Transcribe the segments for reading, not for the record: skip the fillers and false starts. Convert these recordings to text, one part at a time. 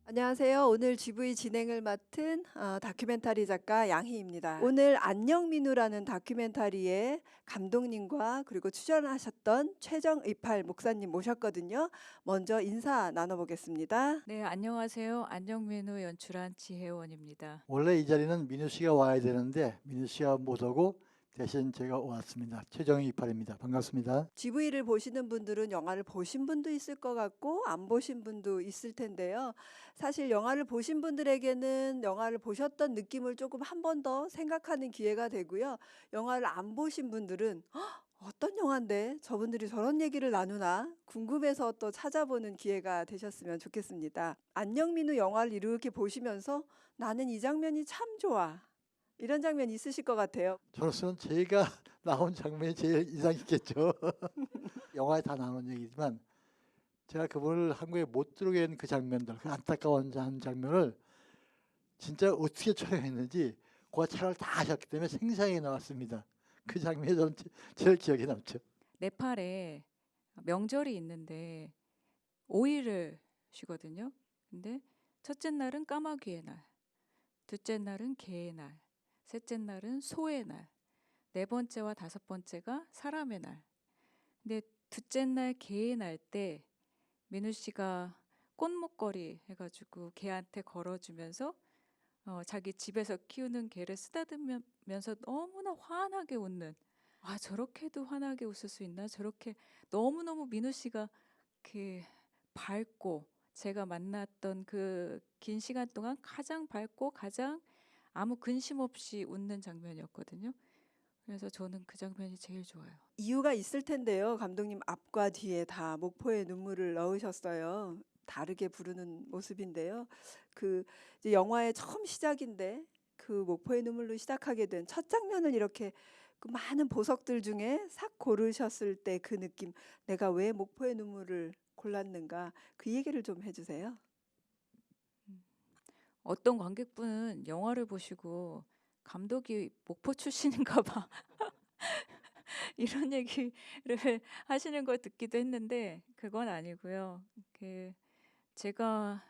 안녕하세요. 오늘 GV 진행을 맡은 다큐멘터리 작가 양희입니다. 오늘 안녕민우라는 다큐멘터리의 감독님과 그리고 출연하셨던 최정의팔 목사님 모셨거든요. 먼저 인사 나눠보겠습니다. 네, 안녕하세요. 안녕민우 연출한 지혜원입니다. 원래 이 자리는 민우 씨가 와야 되는데 민우 씨가 못 오고 대신 제가 왔습니다. 최정희 이팔입니다. 반갑습니다. GV를 보시는 분들은 영화를 보신 분도 있을 것 같고 안 보신 분도 있을 텐데요. 사실 영화를 보신 분들에게는 영화를 보셨던 느낌을 조금 한 번 더 생각하는 기회가 되고요. 영화를 안 보신 분들은 어떤 영화인데 저분들이 저런 얘기를 나누나 궁금해서 또 찾아보는 기회가 되셨으면 좋겠습니다. 안녕민우 영화를 이렇게 보시면서 나는 이 장면이 참 좋아. 이런 장면 있으실 것 같아요. 저로서는 제가 나온 장면이 제일 인상 깊겠죠. 영화에 다 나오는 얘기지만 제가 그분을 한국에 못 들어오게 한 그 장면들, 그 안타까운 장면을 진짜 어떻게 촬영했는지 그거 촬영을 다 하셨기 때문에 생생하게 나왔습니다. 그 장면이 저는 제일 기억에 남죠. 네팔에 명절이 있는데 5일을 쉬거든요. 근데 첫째 날은 까마귀의 날, 둘째 날은 개의 날, 셋째 날은 소의 날, 네 번째와 다섯 번째가 사람의 날. 근데 둘째 날 개의 날 때 민우 씨가 꽃목걸이 해가지고 개한테 걸어주면서 자기 집에서 키우는 개를 쓰다듬으면서 너무나 환하게 웃는, 아 저렇게도 환하게 웃을 수 있나, 저렇게 너무너무 민우 씨가 그 밝고, 제가 만났던 그 긴 시간 동안 가장 밝고 가장 아무 근심 없이 웃는 장면이었거든요. 그래서 저는 그 장면이 제일 좋아요. 이유가 있을 텐데요. 감독님 앞과 뒤에 다 목포의 눈물을 넣으셨어요. 다르게 부르는 모습인데요. 그 이제 영화의 처음 시작인데 그 목포의 눈물로 시작하게 된 첫 장면을 이렇게 그 많은 보석들 중에 싹 고르셨을 때 그 느낌, 내가 왜 목포의 눈물을 골랐는가, 그 얘기를 좀 해주세요. 어떤 관객분은 영화를 보시고 감독이 목포 출신인가 봐 이런 얘기를 하시는 걸 듣기도 했는데 그건 아니고요. 제가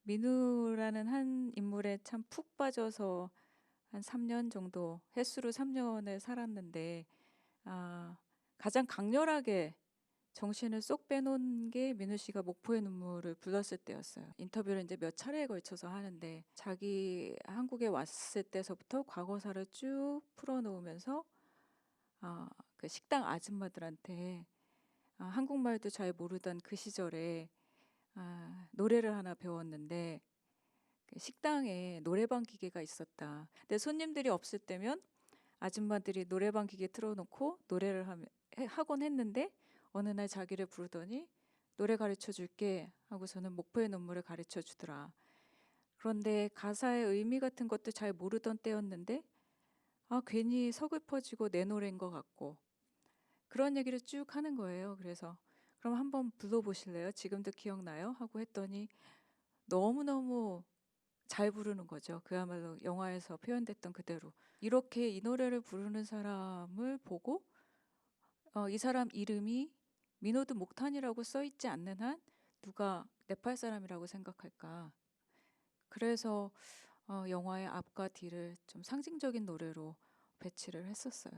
민우라는 한 인물에 참 푹 빠져서 한 3년 정도, 햇수로 3년을 살았는데 가장 강렬하게 정신을 쏙 빼놓은 게 민우 씨가 목포의 눈물을 불렀을 때였어요. 인터뷰를 이제 몇 차례에 걸쳐서 하는데 자기 한국에 왔을 때서부터 과거사를 쭉 풀어놓으면서 그 식당 아줌마들한테 한국말도 잘 모르던 그 시절에 노래를 하나 배웠는데 그 식당에 노래방 기계가 있었다. 근데 손님들이 없을 때면 아줌마들이 노래방 기계 틀어놓고 노래를 하곤 했는데 어느 날 자기를 부르더니 노래 가르쳐 줄게 하고 저는 목포의 눈물을 가르쳐 주더라. 그런데 가사의 의미 같은 것도 잘 모르던 때였는데 괜히 서글퍼지고 내 노래인 것 같고 그런 얘기를 쭉 하는 거예요. 그래서 그럼 한번 불러보실래요? 지금도 기억나요? 하고 했더니 너무너무 잘 부르는 거죠. 그야말로 영화에서 표현됐던 그대로. 이렇게 이 노래를 부르는 사람을 보고 이 사람 이름이 미노드 목탄이라고 써 있지 않는 한 누가 네팔 사람이라고 생각할까. 그래서 영화의 앞과 뒤를 좀 상징적인 노래로 배치를 했었어요.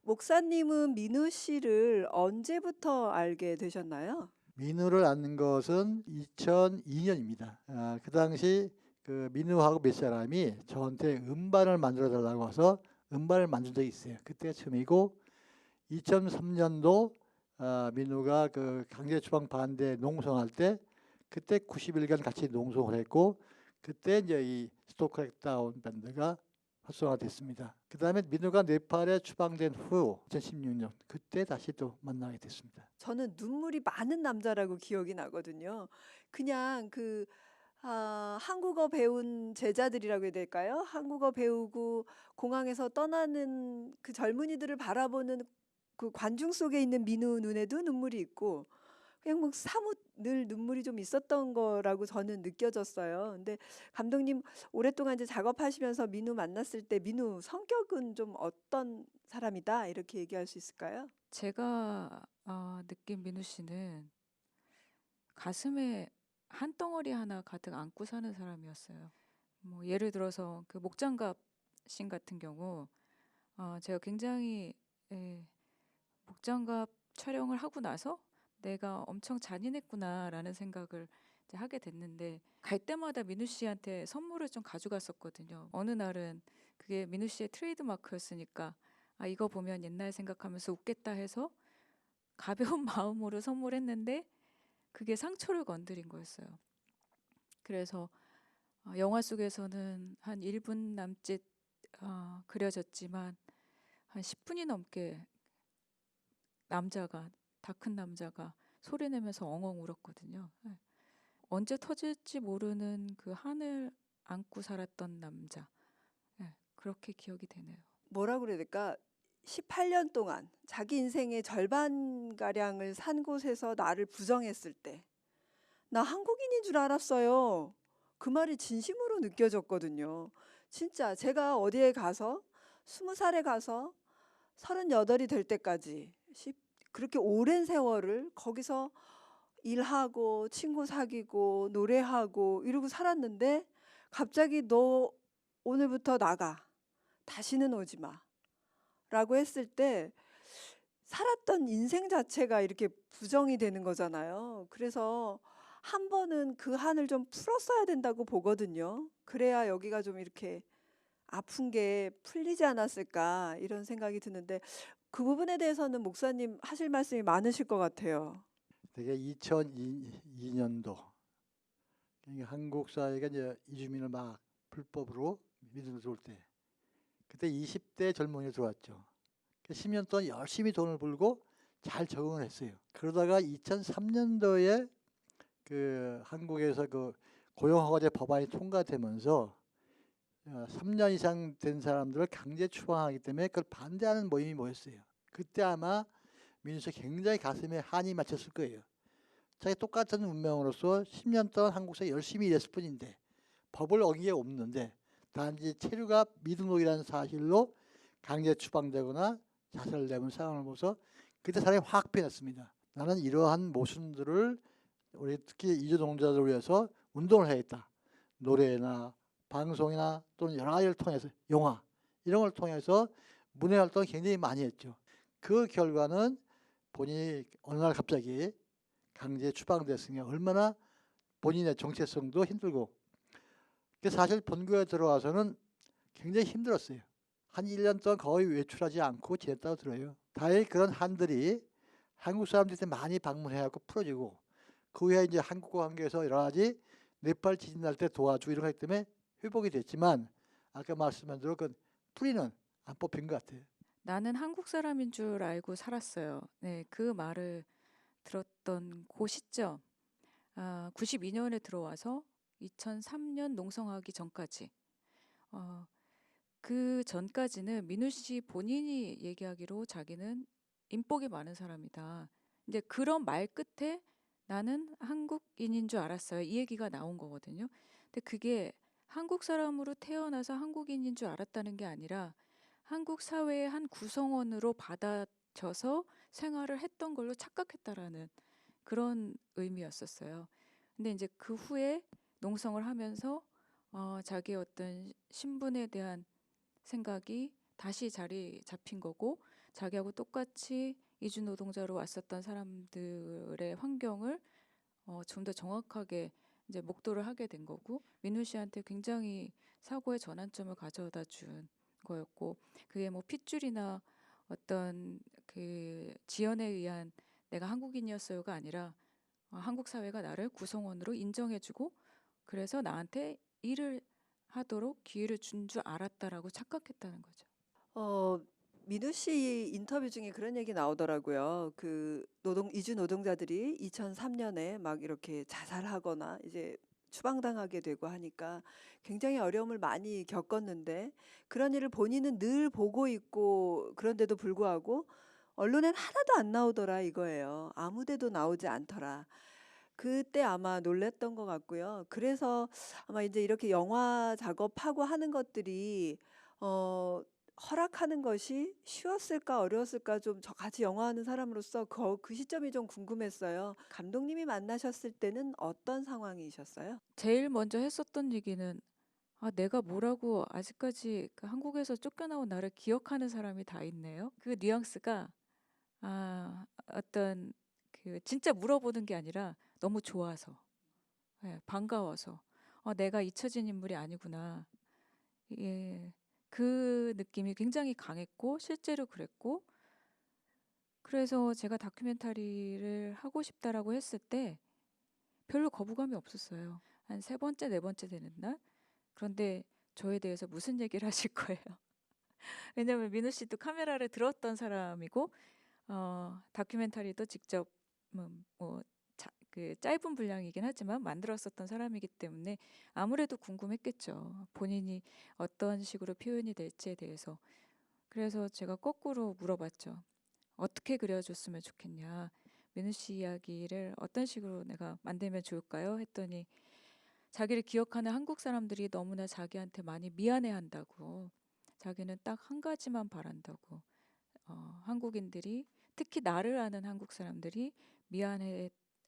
목사님은 민우 씨를 언제부터 알게 되셨나요? 민우를 아는 것은 2002년입니다. 그 당시 그 민우하고 몇 사람이 저한테 음반을 만들어 달라고 해서 음반을 만든 적이 있어요. 그때가 처음이고 2003년도 민우가 그 강제추방 반대 농성할 때 그때 90일간 같이 농성을 했고 그때 이제 이 스토크렉다운 밴드가 활성화됐습니다. 그 다음에 민우가 네팔에 추방된 후 2016년 그때 다시 또 만나게 됐습니다. 저는 눈물이 많은 남자라고 기억이 나거든요. 그냥 한국어 배운 제자들이라고 해야 될까요? 한국어 배우고 공항에서 떠나는 그 젊은이들을 바라보는 그 관중 속에 있는 민우 눈에도 눈물이 있고 그냥 뭐 사뭇 늘 눈물이 좀 있었던 거라고 저는 느껴졌어요. 근데 감독님 오랫동안 이제 작업하시면서 민우 만났을 때 민우 성격은 좀 어떤 사람이다 이렇게 얘기할 수 있을까요? 제가 느낀 민우 씨는 가슴에 한 덩어리 하나 가득 안고 사는 사람이었어요. 뭐 예를 들어서 그 목장갑 씬 같은 경우 제가 굉장히 예, 목장갑 촬영을 하고 나서 내가 엄청 잔인했구나라는 생각을 이제 하게 됐는데 갈 때마다 민우 씨한테 선물을 좀 가져갔었거든요. 어느 날은 그게 민우 씨의 트레이드 마크였으니까 이거 보면 옛날 생각하면서 웃겠다 해서 가벼운 마음으로 선물했는데 그게 상처를 건드린 거였어요. 그래서 영화 속에서는 한 1분 남짓 그려졌지만 한 10분이 넘게 다 큰 남자가 소리 내면서 엉엉 울었거든요. 예. 언제 터질지 모르는 그 하늘 안고 살았던 남자. 예, 그렇게 기억이 되네요. 뭐라 그래야 될까? 18년 동안 자기 인생의 절반가량을 산 곳에서 나를 부정했을 때, 나 한국인인 줄 알았어요. 그 말이 진심으로 느껴졌거든요. 진짜 제가 어디에 가서, 20살에 가서 38이 될 때까지, 그렇게 오랜 세월을 거기서 일하고, 친구 사귀고, 노래하고, 이러고 살았는데, 갑자기 너 오늘부터 나가. 다시는 오지 마. 라고 했을 때 살았던 인생 자체가 이렇게 부정이 되는 거잖아요. 그래서 한 번은 그 한을 좀 풀었어야 된다고 보거든요. 그래야 여기가 좀 이렇게 아픈 게 풀리지 않았을까 이런 생각이 드는데 그 부분에 대해서는 목사님 하실 말씀이 많으실 것 같아요. 되게 2002년도 한국 사회가 이제 이주민을 막 불법으로 믿음으로 들어올 때 그때 20대 젊은이가 들어왔죠. 10년 동안 열심히 돈을 벌고 잘 적응을 했어요. 그러다가 2003년도에 그 한국에서 그 고용허가제 법안이 통과되면서 3년 이상 된 사람들을 강제 추방하기 때문에 그걸 반대하는 모임이 모였어요. 그때 아마 민수 씨 굉장히 가슴에 한이 맺혔을 거예요. 자기 똑같은 운명으로서 10년 동안 한국에서 열심히 일했을 뿐인데 법을 어기게 없는데 단지 체류가 미등록이라는 사실로 강제 추방되거나 자살되는 상황을 보면서 그때 사람이 확 변했습니다. 나는 이러한 모순들을 우리 특히 이주노동자들을 위해서 운동을 해야겠다. 노래나 방송이나 또는 여러 가지를 통해서 영화 이런 걸 통해서 문화 활동을 굉장히 많이 했죠. 그 결과는 본인이 어느 날 갑자기 강제 추방됐으니 얼마나 본인의 정체성도 힘들고 사실 본교에 들어와서는 굉장히 힘들었어요. 한 1년 동안 거의 외출하지 않고 지냈다고 들어요. 다행히 그런 한들이 한국 사람들한테 많이 방문해갖고 풀어지고 그 후에 이제 한국과 관계에서 여러 가지 네팔 지진 날 때 도와주고 이런 것 때문에 회복이 됐지만 아까 말씀한 대로 그 뿌리는 안 뽑힌 것 같아요. 나는 한국 사람인 줄 알고 살았어요. 네, 그 말을 들었던 그 시점, 92년에 들어와서 2003년 농성하기 전까지, 그 전까지는 민우 씨 본인이 얘기하기로 자기는 인복이 많은 사람이다. 이제 그런 말 끝에 나는 한국인인 줄 알았어요. 이 얘기가 나온 거거든요. 근데 그게 한국 사람으로 태어나서 한국인인 줄 알았다는 게 아니라 한국 사회의 한 구성원으로 받아쳐서 생활을 했던 걸로 착각했다라는 그런 의미였었어요. 근데 이제 그 후에 농성을 하면서 자기의 어떤 신분에 대한 생각이 다시 자리 잡힌 거고 자기하고 똑같이 이주 노동자로 왔었던 사람들의 환경을 좀 더 정확하게 이제 목도를 하게 된 거고 민우 씨한테 굉장히 사고의 전환점을 가져다 준 거였고 그게 뭐 핏줄이나 어떤 그 지연에 의한 내가 한국인이었어요가 아니라 한국 사회가 나를 구성원으로 인정해주고 그래서 나한테 일을 하도록 기회를 준 줄 알았다라고 착각했다는 거죠. 어, 민우 씨 인터뷰 중에 그런 얘기 나오더라고요. 그 이주 노동자들이 2003년에 막 이렇게 자살하거나 이제 추방당하게 되고 하니까 굉장히 어려움을 많이 겪었는데 그런 일을 본인은 늘 보고 있고 그런데도 불구하고 언론엔 하나도 안 나오더라 이거예요. 아무 데도 나오지 않더라. 그때 아마 놀랐던 것 같고요. 그래서 아마 이제 이렇게 영화 작업하고 하는 것들이 어 허락하는 것이 쉬웠을까 어려웠을까 좀 저 같이 영화하는 사람으로서 그 시점이 좀 궁금했어요. 감독님이 만나셨을 때는 어떤 상황이셨어요? 제일 먼저 했었던 얘기는 내가 뭐라고 아직까지 그 한국에서 쫓겨나온 나를 기억하는 사람이 다 있네요. 그 뉘앙스가 어떤 그 진짜 물어보는 게 아니라 너무 좋아서, 예, 반가워서 내가 잊혀진 인물이 아니구나. 예, 그 느낌이 굉장히 강했고 실제로 그랬고 그래서 제가 다큐멘터리를 하고 싶다라고 했을 때 별로 거부감이 없었어요. 한 세 번째, 네 번째 되는 날. 그런데 저에 대해서 무슨 얘기를 하실 거예요? 왜냐면 민우 씨도 카메라를 들었던 사람이고 다큐멘터리도 직접 그 짧은 분량이긴 하지만 만들었었던 사람이기 때문에 아무래도 궁금했겠죠. 본인이 어떤 식으로 표현이 될지에 대해서. 그래서 제가 거꾸로 물어봤죠. 어떻게 그려줬으면 좋겠냐. 민우 씨 이야기를 어떤 식으로 내가 만들면 좋을까요? 했더니 자기를 기억하는 한국 사람들이 너무나 자기한테 많이 미안해한다고. 자기는 딱 한 가지만 바란다고. 한국인들이 특히 나를 아는 한국 사람들이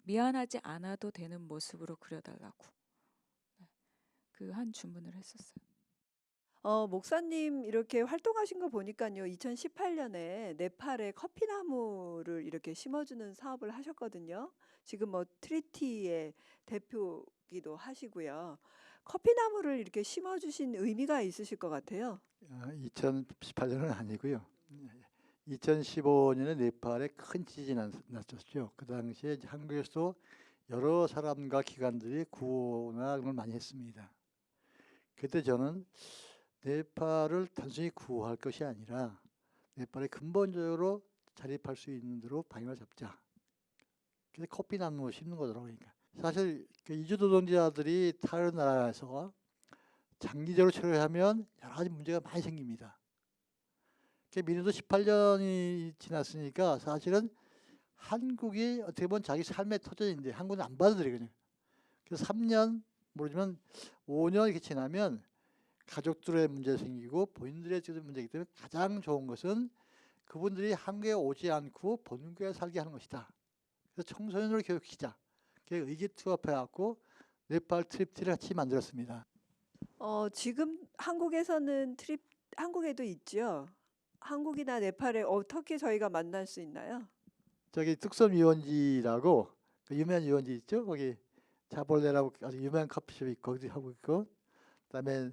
미안하지 않아도 되는 모습으로 그려달라고. 그 한 주문을 했었어요. 목사님 이렇게 활동하신 거 보니까요. 2018년에 네팔에 커피나무를 이렇게 심어주는 사업을 하셨거든요. 지금 뭐 트리티의 대표기도 하시고요. 커피나무를 이렇게 심어주신 의미가 있으실 것 같아요. 2018년은 아니고요. 2015년에 네팔에 큰 지진이 났었죠. 그 당시에 이제 한국에서도 여러 사람과 기관들이 구호를 많이 했습니다. 그때 저는 네팔을 단순히 구호할 것이 아니라 네팔에 근본적으로 자립할 수 있는 대로 방향을 잡자. 그래서 커피나무 심는 거더라고요. 그러니까. 사실 그 이주노동자들이 다른 나라에서 장기적으로 체류하면 여러 가지 문제가 많이 생깁니다. 민우도 18년이 지났으니까 사실은 한국이 어떻게 보면 자기 삶의 터전인데 한국은 안 받아들이거든요. 그래서 3년 모르지만 5년 이렇게 지나면 가족들의 문제 생기고 본인들의 문제이기 때문에 가장 좋은 것은 그분들이 한국에 오지 않고 본국에 살게 하는 것이다. 그래서 청소년으로 교육시키자. 그게 의기투합해갖고 네팔 트립티를 같이 만들었습니다. 지금 한국에서는 한국에도 있죠. 한국이나 네팔에 어떻게 저희가 만날 수 있나요? 저기 뚝섬 유원지라고 그 유명한 유원지 있죠? 거기 자볼레라고 아주 유명한 커피숍이 있고 거기도 하고 있고 그다음에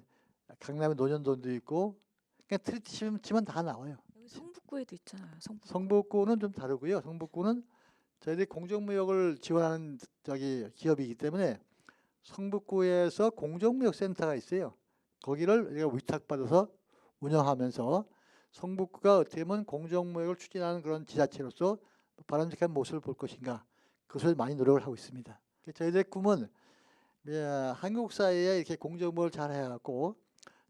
강남에 논현동도 있고 그냥 트리티 치면 다 나와요. 여기 성북구에도 있잖아요. 성북구. 성북구는 좀 다르고요. 성북구는 저희들이 공정무역을 지원하는 저기 기업이기 때문에 성북구에서 공정무역센터가 있어요. 거기를 우리가 위탁받아서 운영하면서 성북구가 어떻게 보면 공정무역을 추진하는 그런 지자체로서 바람직한 모습을 볼 것인가 그것을 많이 노력을 하고 있습니다. 저희들의 꿈은 한국 사회에 이렇게 공정무역을 잘 해갖고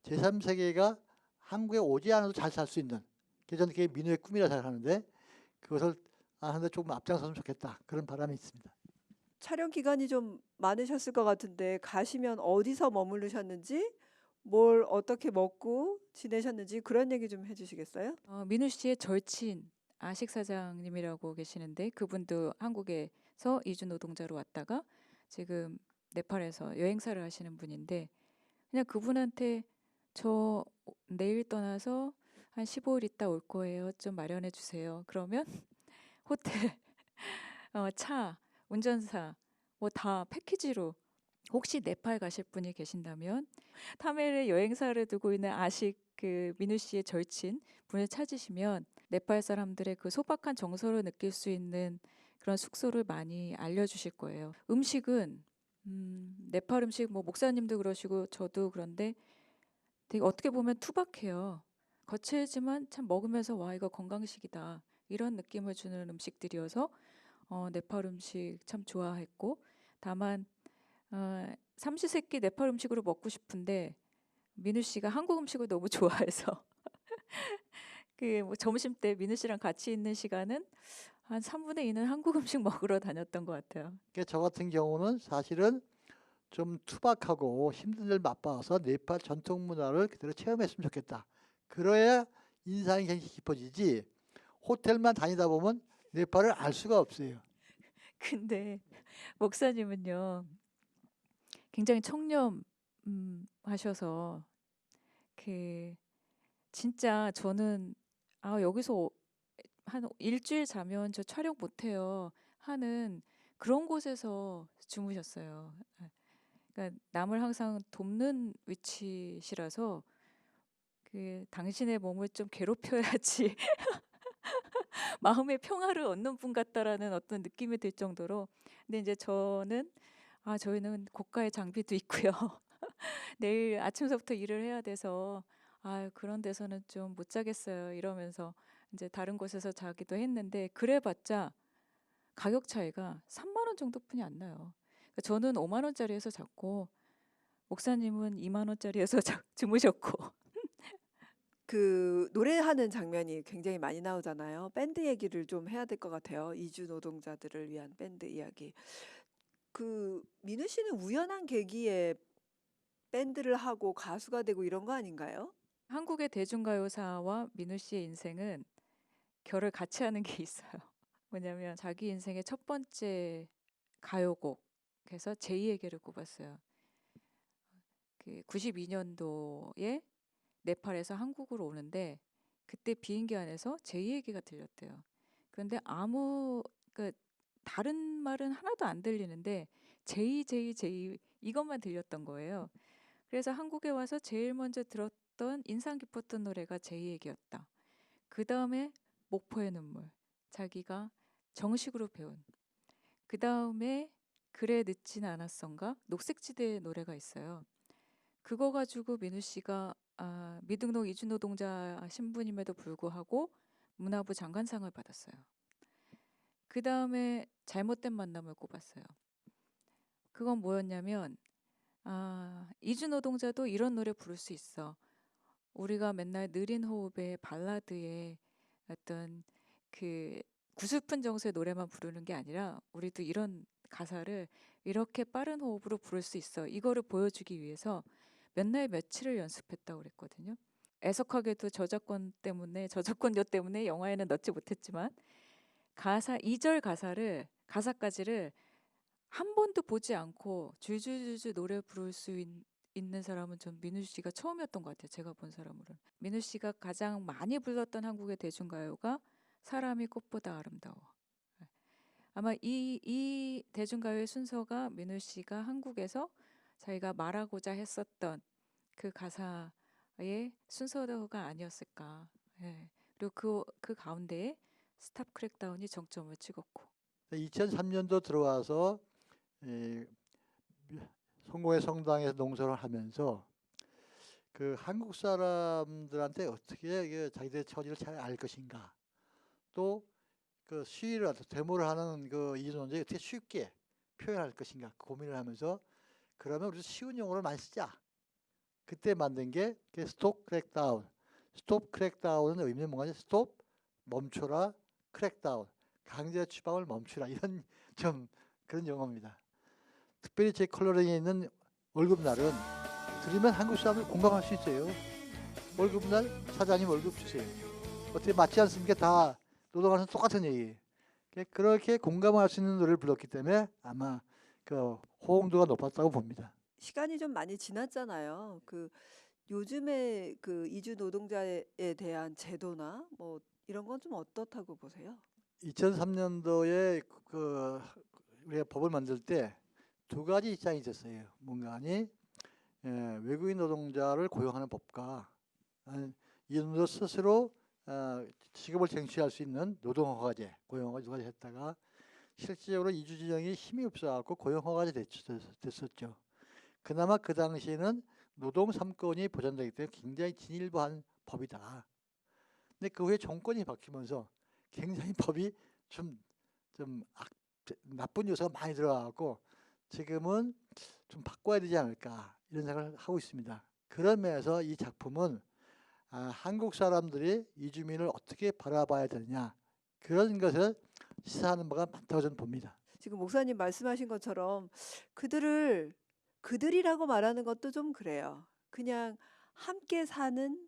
제3세계가 한국에 오지 않아도 잘 살 수 있는 저는 그게 민우의 꿈이라 생각하는데 그것을 하는데 조금 앞장서면 좋겠다 그런 바람이 있습니다. 촬영 기간이 좀 많으셨을 것 같은데 가시면 어디서 머무르셨는지 뭘 어떻게 먹고 지내셨는지 그런 얘기 좀 해주시겠어요? 민우 씨의 절친 아식 사장님이라고 계시는데 그분도 한국에서 이주 노동자로 왔다가 지금 네팔에서 여행사를 하시는 분인데 그냥 그분한테 저 내일 떠나서 한 15일 있다 올 거예요. 좀 마련해 주세요. 그러면 호텔, 차, 운전사 뭐 다 패키지로 혹시 네팔 가실 분이 계신다면 타멜에 여행사를 두고 있는 아식 그 민우 씨의 절친 분을 찾으시면 네팔 사람들의 그 소박한 정서를 느낄 수 있는 그런 숙소를 많이 알려주실 거예요. 음식은 네팔 음식 뭐 목사님도 그러시고 저도 그런데 되게 어떻게 보면 투박해요. 거칠지만 참 먹으면서 와 이거 건강식이다 이런 느낌을 주는 음식들이어서 네팔 음식 참 좋아했고 다만 삼시세끼 네팔 음식으로 먹고 싶은데 민우 씨가 한국 음식을 너무 좋아해서 그 뭐 점심 때 민우 씨랑 같이 있는 시간은 한 3분의 2는 한국 음식 먹으러 다녔던 것 같아요. 저 같은 경우는 사실은 좀 투박하고 힘든 일 맛봐서 네팔 전통 문화를 그대로 체험했으면 좋겠다. 그래야 인상이 굉장히 깊어지지. 호텔만 다니다 보면 네팔을 알 수가 없어요. 근데 목사님은요, 굉장히 청렴 하셔서 그 진짜 저는 여기서 한 일주일 자면 저 촬영 못해요 하는 그런 곳에서 주무셨어요. 그러니까 남을 항상 돕는 위치시라서 그 당신의 몸을 좀 괴롭혀야지 마음의 평화를 얻는 분 같다라는 어떤 느낌이 들 정도로. 근데 이제 저희는 고가의 장비도 있고요. 내일 아침서부터 일을 해야 돼서 그런 데서는 좀 못 자겠어요 이러면서 이제 다른 곳에서 자기도 했는데, 그래봤자 가격 차이가 3만 원 정도뿐이 안 나요. 그러니까 저는 5만 원짜리에서 잤고 목사님은 2만 원짜리에서 주무셨고. 그 노래하는 장면이 굉장히 많이 나오잖아요. 밴드 얘기를 좀 해야 될 것 같아요. 이주 노동자들을 위한 밴드 이야기. 그 민우 씨는 우연한 계기에 밴드를 하고 가수가 되고 이런 거 아닌가요? 한국의 대중가요사와 민우 씨의 인생은 결을 같이 하는 게 있어요. 뭐냐면 자기 인생의 첫 번째 가요곡에서 제2에게를 꼽았어요. 그 92년도에 네팔에서 한국으로 오는데 그때 비행기 안에서 제2에게가 들렸대요. 그런데 그 다른 말은 하나도 안 들리는데 제이 제이 제이 이것만 들렸던 거예요. 그래서 한국에 와서 제일 먼저 들었던 인상 깊었던 노래가 제2에게였다. 그 다음에 목포의 눈물, 자기가 정식으로 배운. 그 다음에 그래 늦진 않았던가 녹색지대 노래가 있어요. 그거 가지고 민우 씨가 미등록 이주노동자 신분임에도 불구하고 문화부 장관상을 받았어요. 그 다음에 잘못된 만남을 꼽았어요. 그건 뭐였냐면 이주노동자도 이런 노래 부를 수 있어. 우리가 맨날 느린 호흡의 발라드의 어떤 그 구슬픈 정서의 노래만 부르는 게 아니라 우리도 이런 가사를 이렇게 빠른 호흡으로 부를 수 있어. 이거를 보여주기 위해서 몇 날 며칠을 연습했다고 그랬거든요. 애석하게도 저작권료 때문에 영화에는 넣지 못했지만 2절 가사까지를 한 번도 보지 않고 줄줄줄줄 노래 부를 수 있는 사람은 전 민우 씨가 처음이었던 것 같아요. 제가 본 사람으로는. 민우 씨가 가장 많이 불렀던 한국의 대중가요가 사람이 꽃보다 아름다워. 아마 이 대중가요의 순서가 민우 씨가 한국에서 자기가 말하고자 했었던 그 가사의 순서가 아니었을까. 예. 그리고 그 가운데에 스탑 크랙다운이 정점을 찍었고. 2003년도 들어와서 성공회 성당에서 농사를 하면서 그 한국 사람들한테 어떻게 자기들의 처지를 잘 알 것인가, 또 그 시위를 데모를 하는 그 이주노동자에 어떻게 쉽게 표현할 것인가 고민을 하면서, 그러면 우리 쉬운 용어를 많이 쓰자. 그때 만든 게 스톱 크랙다운. 스톱 크랙다운은 의미는 뭔가, 스톱 멈춰라, 크랙다운 강제 추방을 멈추라, 이런 좀 그런 용어입니다. 특별히 제 컬러링에 있는 월급날은 들으면 한국 사람들 공감할 수 있어요. 월급날 사장님 월급 주세요. 어떻게 맞지 않습니까? 다 노동하는 똑같은 얘기. 그렇게 공감할 수 있는 노래를 불렀기 때문에 아마 그 호응도가 높았다고 봅니다. 시간이 좀 많이 지났잖아요. 그 요즘에 그 이주 노동자에 대한 제도나 뭐 이런 건 좀 어떻다고 보세요? 2003년도에 그 우리가 법을 만들 때 두 가지 입장이 있었어요. 뭔가니 외국인 노동자를 고용하는 법과 이노조 스스로 직업을 쟁취할 수 있는 노동허가제, 고용허가제 했다가 실질적으로 이주진영이 힘이 없어갖고 고용허가제 됐었죠. 그나마 그 당시에는 노동 3권이 보장되기 때문에 굉장히 진일보한 법이다. 근데 그 후에 정권이 바뀌면서 굉장히 법이 좀 나쁜 요소가 많이 들어가고 지금은 좀 바꿔야 되지 않을까 이런 생각을 하고 있습니다. 그런 면에서 이 작품은 한국 사람들이 이주민을 어떻게 바라봐야 되느냐 그런 것을 시사하는 바가 많다고 저는 봅니다. 지금 목사님 말씀하신 것처럼 그들이라고 말하는 것도 좀 그래요. 그냥 함께 사는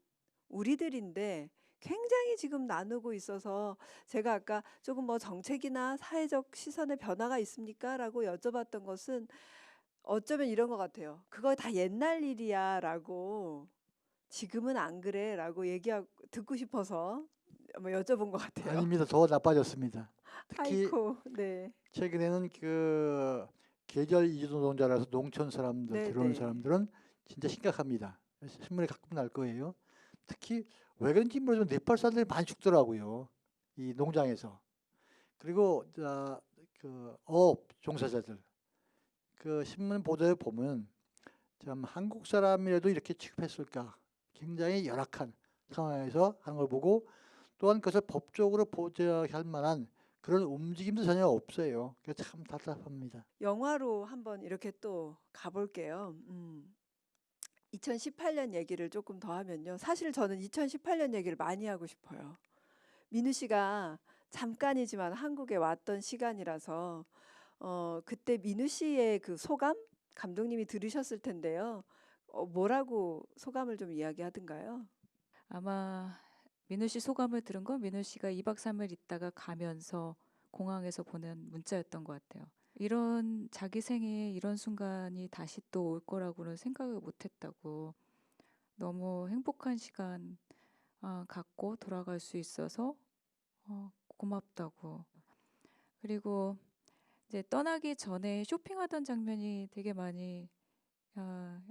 우리들인데 굉장히 지금 나누고 있어서 제가 아까 조금 뭐 정책이나 사회적 시선의 변화가 있습니까? 라고 여쭤봤던 것은 어쩌면 이런 것 같아요. 그거 다 옛날 일이야 라고 지금은 안 그래 라고 듣고 싶어서 뭐 여쭤본 것 같아요. 아닙니다. 더 나빠졌습니다. 특히 아이고, 네. 최근에는 그 계절 이주 노동자라서 농촌 사람들 네, 들어오는 네. 사람들은 진짜 심각합니다. 신문에 가끔 날 거예요. 특히 왜 그런지 모르지만 네팔 사람들이 많이 죽더라고요. 이 농장에서. 그리고 그 어업 종사자들 그 신문 보도에 보면 참 한국 사람이라도 이렇게 취급했을까 굉장히 열악한 상황에서 하는 걸 보고 또한 그것을 법적으로 보호할 만한 그런 움직임도 전혀 없어요. 그래서 참 답답합니다. 영화로 한번 이렇게 또 가볼게요. 2018년 얘기를 조금 더 하면요. 사실 저는 2018년 얘기를 많이 하고 싶어요. 민우 씨가 잠깐이지만 한국에 왔던 시간이라서 그때 민우 씨의 그 소감 감독님이 들으셨을 텐데요. 뭐라고 소감을 좀 이야기하던가요? 아마 민우 씨 소감을 들은 건 민우 씨가 2박 3일 있다가 가면서 공항에서 보낸 문자였던 것 같아요. 이런 자기 생에 이런 순간이 다시 또 올 거라고는 생각을 못 했다고. 너무 행복한 시간 갖고 돌아갈 수 있어서 고맙다고. 그리고 이제 떠나기 전에 쇼핑하던 장면이 되게 많이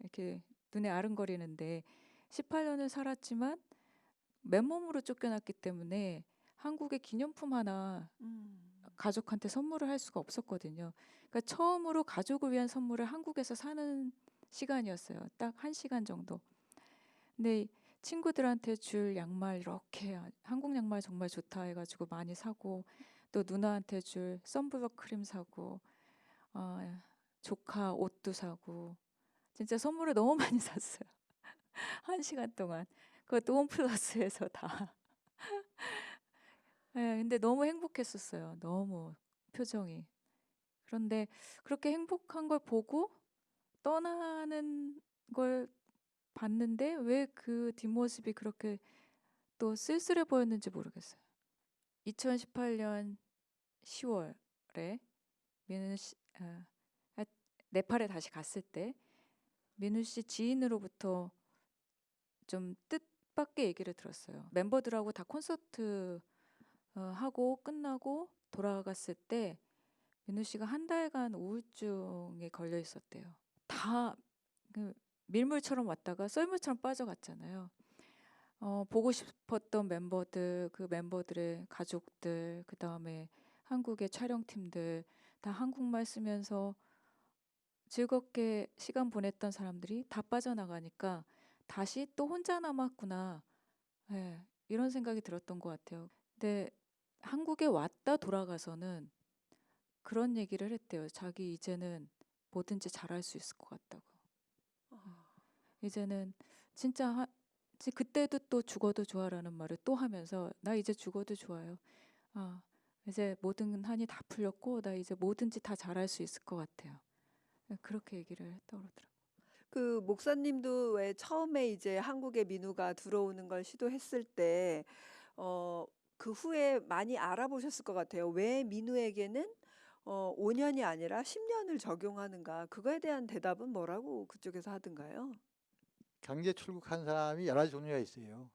이렇게 눈에 아른거리는데 18년을 살았지만 맨몸으로 쫓겨났기 때문에 한국의 기념품 하나 가족한테 선물을 할 수가 없었거든요. 그러니까 처음으로 가족을 위한 선물을 한국에서 사는 시간이었어요. 딱 1시간 정도. 근데 친구들한테 줄 양말 이렇게 한국 양말 정말 좋다 해가지고 많이 사고 또 누나한테 줄 선블록 크림 사고 조카 옷도 사고 진짜 선물을 너무 많이 샀어요. 1시간 동안. 그것도 홈플러스에서 다. 네, 근데 너무 행복했었어요. 너무 표정이. 그런데 그렇게 행복한 걸 보고 떠나는 걸 봤는데 왜 그 뒷모습이 그렇게 또 쓸쓸해 보였는지 모르겠어요. 2018년 10월에 민우 씨, 네팔에 다시 갔을 때 민우 씨 지인으로부터 좀 뜻밖의 얘기를 들었어요. 멤버들하고 다 콘서트 하고 끝나고 돌아갔을 때 민우 씨가 1달간 우울증에 걸려 있었대요. 다 그 밀물처럼 왔다가 썰물처럼 빠져갔잖아요. 보고 싶었던 멤버들, 그 멤버들의 가족들, 그 다음에 한국의 촬영팀들 다 한국말 쓰면서 즐겁게 시간 보냈던 사람들이 다 빠져나가니까 다시 또 혼자 남았구나. 예, 이런 생각이 들었던 것 같아요. 근데 한국에 왔다 돌아가서는 그런 얘기를 했대요. 자기 이제는 뭐든지 잘할 수 있을 것 같다고. 이제는 진짜 그때도 또 죽어도 좋아라는 말을 또 하면서 나 이제 죽어도 좋아요. 이제 모든 한이 다 풀렸고 나 이제 뭐든지 다 잘할 수 있을 것 같아요. 그렇게 얘기를 했다고 그러더라고요. 그 목사님도 왜 처음에 이제 한국에 민우가 들어오는 걸 시도했을 때, 그 후에 많이 알아보셨을 것 같아요. 왜 민우에게는 5년이 아니라 10년을 적용하는가? 그거에 대한 대답은 뭐라고 그쪽에서 하던가요? 강제 출국한 사람이 여러 가지 종류가 있어요.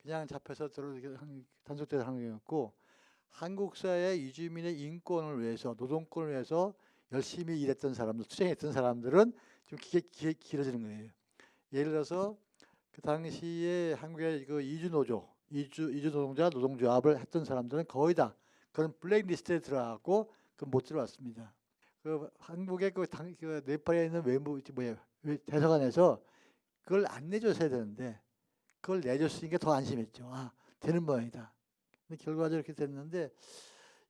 그냥 잡혀서 단속돼서 하는 게 있고 한국 사회 이주민의 인권을 위해서 노동권을 위해서 열심히 일했던 사람들, 투쟁했던 사람들은 좀 길어지는 거예요. 예를 들어서 그 당시에 한국의 그 이주 노동자 노동조합을 했던 사람들은 거의 다 그런 블랙리스트에 들어가고 그 못 들어왔습니다. 그 한국의 그 네팔에 있는 대사관에서 그걸 안 내줬어야 되는데 그걸 내줬으니까 더 안심했죠. 되는 모양이다. 근데 결과적으로 이렇게 됐는데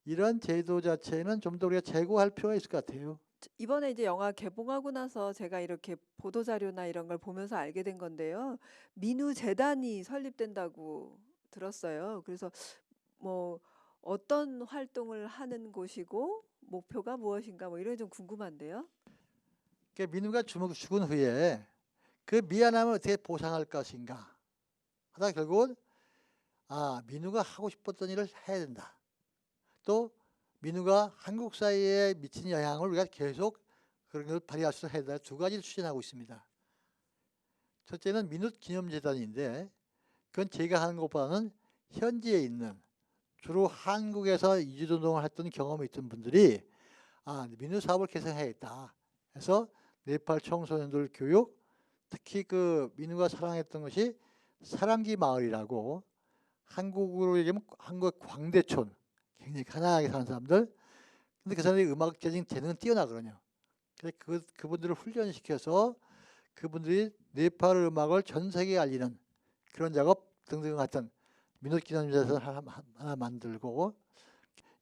이런 제도 자체는 좀 더 우리가 재고할 필요가 있을 것 같아요. 이번에 이제 영화 개봉하고 나서 제가 이렇게 보도 자료나 이런 걸 보면서 알게 된 건데요. 민우 재단이 설립된다고 들었어요. 그래서 뭐 어떤 활동을 하는 곳이고 목표가 무엇인가 뭐 이런 게 좀 궁금한데요. 그 민우가 죽은 후에 그 미안함을 어떻게 보상할 것인가 하다 결국은 민우가 하고 싶었던 일을 해야 된다. 또 민우가 한국 사회에 미친 영향을 우리가 계속 그런 걸 발휘할 수 해야 된다. 두 가지를 추진하고 있습니다. 첫째는 민우 기념재단인데 그건 제가 하는 것보다는 현지에 있는 주로 한국에서 이주노동을 했던 경험이 있던 분들이 민우 사업을 개선해야겠다 해서 네팔 청소년들 교육, 특히 그 민우가 사랑했던 것이 사랑기 마을이라고 한국으로 얘기하면 한국 광대촌, 굉장히 가난하게 사는 사람들. 근데 그 사람들이 음악적인 재능은 뛰어나거든요. 그래서 그분들을 훈련시켜서 그분들이 네팔 음악을 전 세계에 알리는 그런 작업 등등 같은 민우기념재단 하나 만들고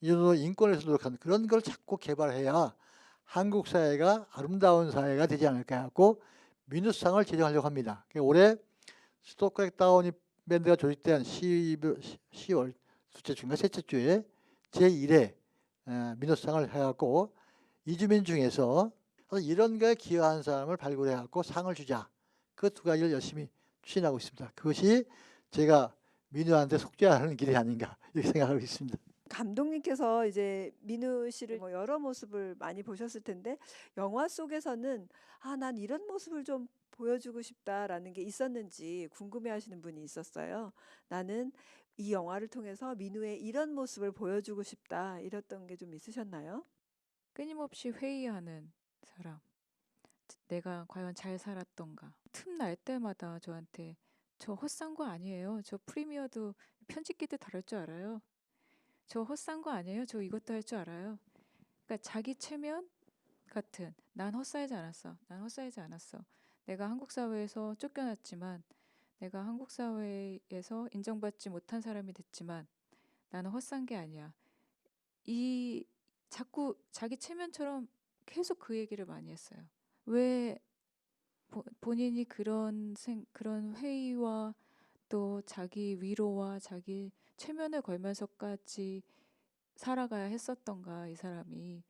이 정도 인권에서 노력하는 그런 걸 자꾸 개발해야 한국 사회가 아름다운 사회가 되지 않을까 하고 민우상을 제정하려고 합니다. 올해 스토크렉다운 밴드가 조직된 10월 둘째 주인가 셋째 주에 제1회 민우상을 해갖고 이주민 중에서 이런 거에 기여한 사람을 발굴해갖고 상을 주자. 그 두 가지를 열심히 추진하고 있습니다. 그것이 제가 민우한테 속죄하는 길이 아닌가 이렇게 생각하고 있습니다. 감독님께서 이제 민우 씨를 뭐 여러 모습을 많이 보셨을 텐데 영화 속에서는 난 이런 모습을 좀 보여주고 싶다라는 게 있었는지 궁금해하시는 분이 있었어요. 나는 이 영화를 통해서 민우의 이런 모습을 보여주고 싶다 이랬던 게 좀 있으셨나요? 끊임없이 회의하는 사람. 내가 과연 잘 살았던가. 틈날 때마다 저한테 저 헛산 거 아니에요. 저 프리미어도 편집기도 다룰 줄 알아요. 저 헛산 거 아니에요. 저 이것도 할 줄 알아요. 그러니까 자기 체면 같은 난 헛살지 않았어. 난 헛살지 않았어. 내가 한국 사회에서 쫓겨났지만 내가 한국 사회에서 인정받지 못한 사람이 됐지만 나는 헛산 게 아니야. 이 자꾸 자기 체면처럼 계속 그 얘기를 많이 했어요. 왜 본인이 그런 회의와 또 자기 위로와 자기 체면을 걸면서까지 살아가야 했었던가 이 사람이.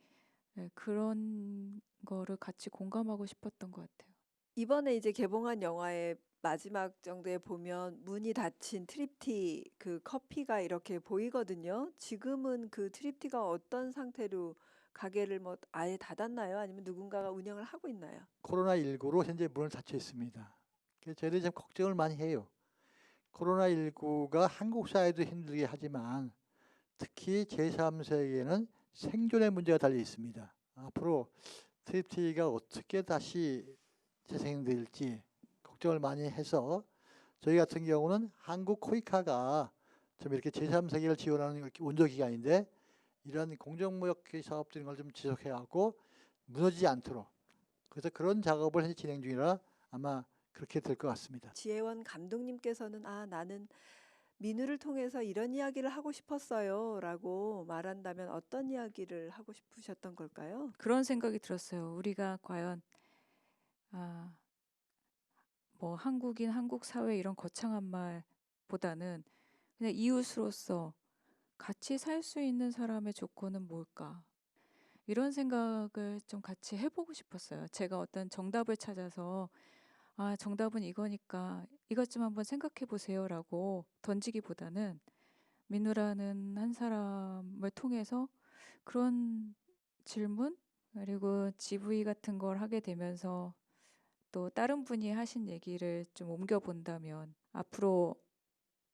네, 그런 거를 같이 공감하고 싶었던 것 같아요. 이번에 이제 개봉한 영화의 마지막 정도에 보면 문이 닫힌 트립티 그 커피가 이렇게 보이거든요. 지금은 그 트립티가 어떤 상태로 가게를 뭐 아예 닫았나요? 아니면 누군가가 운영을 하고 있나요? 코로나19로 현재 문을 닫혀 있습니다. 그래서 저희들이 좀 걱정을 많이 해요. 코로나19가 한국 사회도 힘들게 하지만 특히 제3세계에는 생존의 문제가 달려 있습니다. 앞으로 트립티가 어떻게 다시 재생될지 걱정을 많이 해서 저희 같은 경우는 한국 코이카가 좀 이렇게 제3세계를 지원하는 원조기관인데 이런 공정무역 사업들인 걸 좀 지속해갖고 무너지지 않도록 그래서 그런 작업을 현재 진행 중이라 아마 그렇게 될 것 같습니다. 지혜원 감독님께서는 나는 민우를 통해서 이런 이야기를 하고 싶었어요라고 말한다면 어떤 이야기를 하고 싶으셨던 걸까요? 그런 생각이 들었어요. 우리가 과연 뭐 한국인, 한국 사회 이런 거창한 말보다는 그냥 이웃으로서 같이 살 수 있는 사람의 조건은 뭘까? 이런 생각을 좀 같이 해보고 싶었어요. 제가 어떤 정답을 찾아서 정답은 이거니까 이것 좀 한번 생각해 보세요라고 던지기보다는 민우라는 한 사람을 통해서 그런 질문 그리고 GV 같은 걸 하게 되면서 또 다른 분이 하신 얘기를 좀 옮겨 본다면 앞으로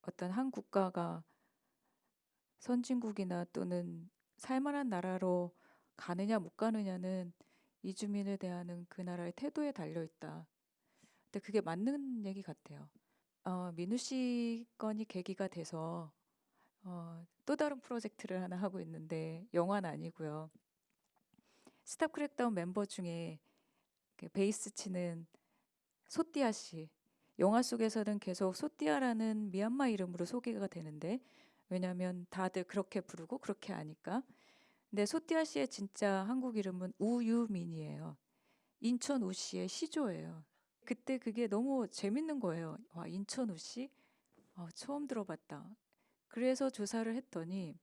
어떤 한 국가가 선진국이나 또는 살만한 나라로 가느냐 못 가느냐는 이주민을 대하는 그 나라의 태도에 달려 있다. 근데 그게 맞는 얘기 같아요. 민우 씨 건이 계기가 돼서 또 다른 프로젝트를 하나 하고 있는데 영화는 아니고요. 스탑 크랙다운 멤버 중에 베이스 치는 소띠아 씨. 영화 속에서는 계속 소띠아라는 미얀마 이름으로 소개가 되는데 왜냐하면 다들 그렇게 부르고 그렇게 아니까. 근데 소띠아 씨의 진짜 한국 이름은 우유민이에요. 인천 우씨의 시조예요. 그때 그게 너무 재밌는 거예요. 와, 인천 우씨? 처음 들어봤다. 그래서 조사를 했더니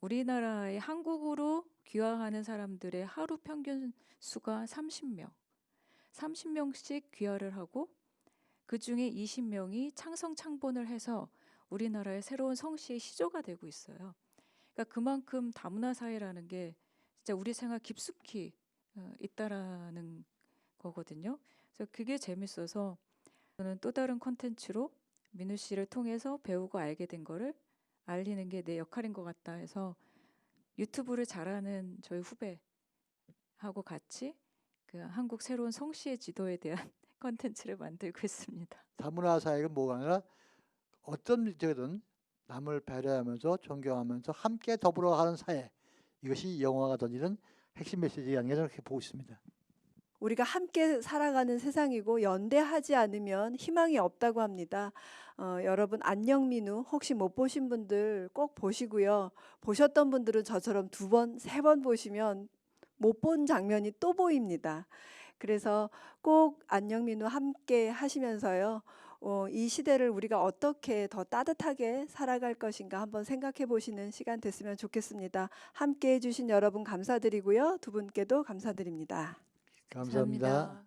우리나라의 한국으로 귀화하는 사람들의 하루 평균 수가 30명. 30명씩 귀화를 하고 그중에 20명이 창성 창본을 해서 우리나라의 새로운 성씨의 시조가 되고 있어요. 그러니까 그만큼 다문화 사회라는 게 진짜 우리 생활 깊숙이 있다라는 거거든요. 그래서 그게 재밌어서 저는 또 다른 콘텐츠로 민우 씨를 통해서 배우고 알게 된 거를 알리는 게 내 역할인 것 같다 해서 유튜브를 잘하는 저희 후배하고 같이 그 한국 새로운 성씨의 지도에 대한 콘텐츠를 만들고 있습니다. 다문화 사회가 뭐가 아니라 어떤 문제든 남을 배려하면서 존경하면서 함께 더불어가는 사회, 이것이 영화가 던지는 핵심 메시지가 아닌가 저는 그렇게 보고 있습니다. 우리가 함께 살아가는 세상이고 연대하지 않으면 희망이 없다고 합니다. 여러분 안녕민우 혹시 못 보신 분들 꼭 보시고요. 보셨던 분들은 저처럼 2번, 3번 보시면 못 본 장면이 또 보입니다. 그래서 꼭 안녕민우 함께 하시면서요. 이 시대를 우리가 어떻게 더 따뜻하게 살아갈 것인가 한번 생각해 보시는 시간 됐으면 좋겠습니다. 함께 해주신 여러분 감사드리고요. 2분께도 감사드립니다. 감사합니다.